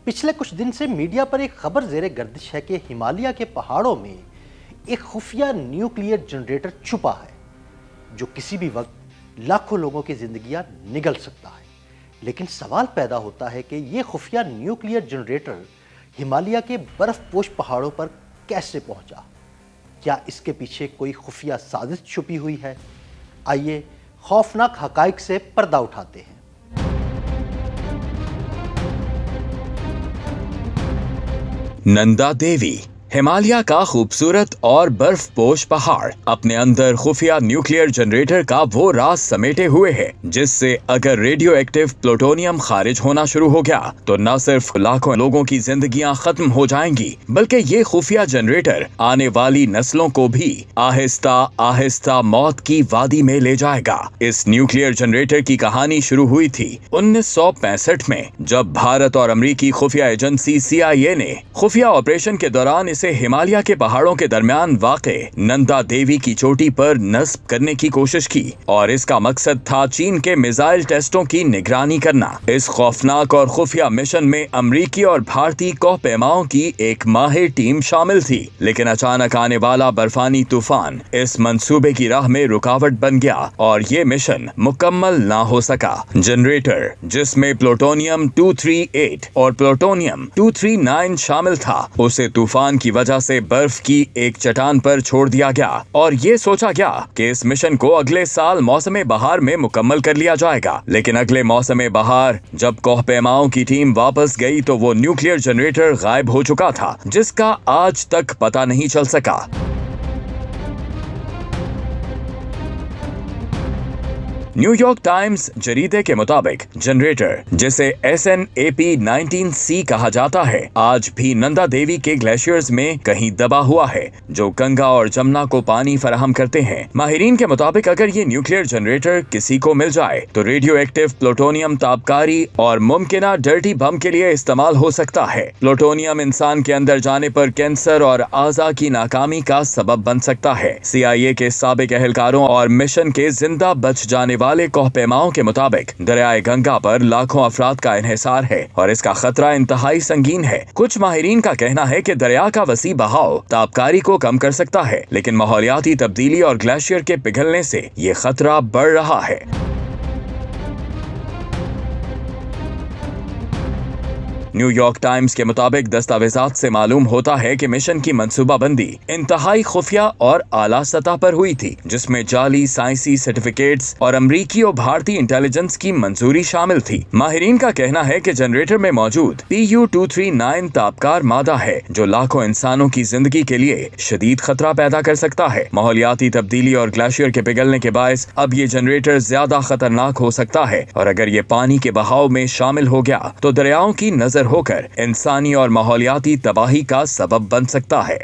پچھلے کچھ دن سے میڈیا پر ایک خبر زیر گردش ہے کہ ہمالیہ کے پہاڑوں میں ایک خفیہ نیوکلیئر جنریٹر چھپا ہے جو کسی بھی وقت لاکھوں لوگوں کی زندگیاں نگل سکتا ہے۔ لیکن سوال پیدا ہوتا ہے کہ یہ خفیہ نیوکلیئر جنریٹر ہمالیہ کے برف پوش پہاڑوں پر کیسے پہنچا؟ کیا اس کے پیچھے کوئی خفیہ سازش چھپی ہوئی ہے؟ آئیے خوفناک حقائق سے پردہ اٹھاتے ہیں۔ نندا دیوی ہمالیہ کا خوبصورت اور برف پوش پہاڑ اپنے اندر خفیہ نیوکلیئر جنریٹر کا وہ راز سمیٹے ہوئے ہے جس سے اگر ریڈیو ایکٹیو پلوٹونیم خارج ہونا شروع ہو گیا تو نہ صرف لاکھوں لوگوں کی زندگیاں ختم ہو جائیں گی بلکہ یہ خفیہ جنریٹر آنے والی نسلوں کو بھی آہستہ آہستہ موت کی وادی میں لے جائے گا۔ اس نیوکلیئر جنریٹر کی کہانی شروع ہوئی تھی 1965 میں جب بھارت اور امریکی خفیہ ایجنسی CIA نے خفیہ آپریشن کے دوران اسے ہمالیہ کے پہاڑوں کے درمیان واقع نندا دیوی کی چوٹی پر نصب کرنے کی کوشش کی اور اس کا مقصد تھا چین کے میزائل ٹیسٹوں کی نگرانی کرنا۔ اس خوفناک اور خفیہ مشن میں امریکی اور بھارتی کوہ پیماؤں کی ایک ماہر ٹیم شامل تھی، لیکن اچانک آنے والا برفانی طوفان اس منصوبے کی راہ میں رکاوٹ بن گیا اور یہ مشن مکمل نہ ہو سکا۔ جنریٹر جس میں پلوٹونیم 238 اور پلوٹونیم 239 شامل تھا اسے طوفان کی وجہ سے برف کی ایک چٹان پر چھوڑ دیا گیا اور یہ سوچا گیا کہ اس مشن کو اگلے سال موسم بہار میں مکمل کر لیا جائے گا، لیکن اگلے موسم بہار جب کوہ پیماؤں کی ٹیم واپس گئی تو وہ نیوکلیئر جنریٹر غائب ہو چکا تھا جس کا آج تک پتہ نہیں چل سکا۔ نیو یارک ٹائمز جریدے کے مطابق جنریٹر جسے SNAP 19C کہا جاتا ہے آج بھی نندا دیوی کے گلیشیئرز میں کہیں دبا ہوا ہے جو گنگا اور جمنا کو پانی فراہم کرتے ہیں۔ ماہرین کے مطابق اگر یہ نیوکلیئر جنریٹر کسی کو مل جائے تو ریڈیو ایکٹیو پلوٹونیم تابکاری اور ممکنہ ڈرٹی بم کے لیے استعمال ہو سکتا ہے۔ پلوٹونیم انسان کے اندر جانے پر کینسر اور اعضاء کی ناکامی کا سبب بن سکتا ہے۔ CIA کے سابق اہلکاروں اور مشن کے زندہ بچ جانے والے کوہ پیماؤں کے مطابق دریائے گنگا پر لاکھوں افراد کا انحصار ہے اور اس کا خطرہ انتہائی سنگین ہے۔ کچھ ماہرین کا کہنا ہے کہ دریا کا وسیع بہاؤ تابکاری کو کم کر سکتا ہے، لیکن ماحولیاتی تبدیلی اور گلیشیئر کے پگھلنے سے یہ خطرہ بڑھ رہا ہے۔ نیو یارک ٹائمز کے مطابق دستاویزات سے معلوم ہوتا ہے کہ مشن کی منصوبہ بندی انتہائی خفیہ اور اعلیٰ سطح پر ہوئی تھی جس میں جعلی سائنسی سرٹیفکیٹس اور امریکی اور بھارتی انٹیلیجنس کی منظوری شامل تھی۔ ماہرین کا کہنا ہے کہ جنریٹر میں موجود PU239 تابکار مادہ ہے جو لاکھوں انسانوں کی زندگی کے لیے شدید خطرہ پیدا کر سکتا ہے۔ ماحولیاتی تبدیلی اور گلیشیئر کے پگھلنے کے باعث اب یہ جنریٹر زیادہ خطرناک ہو سکتا ہے اور اگر یہ پانی کے بہاؤ میں شامل ہو گیا تو دریاؤں کی نظر ہو کر انسانی اور ماحولیاتی تباہی کا سبب بن سکتا ہے۔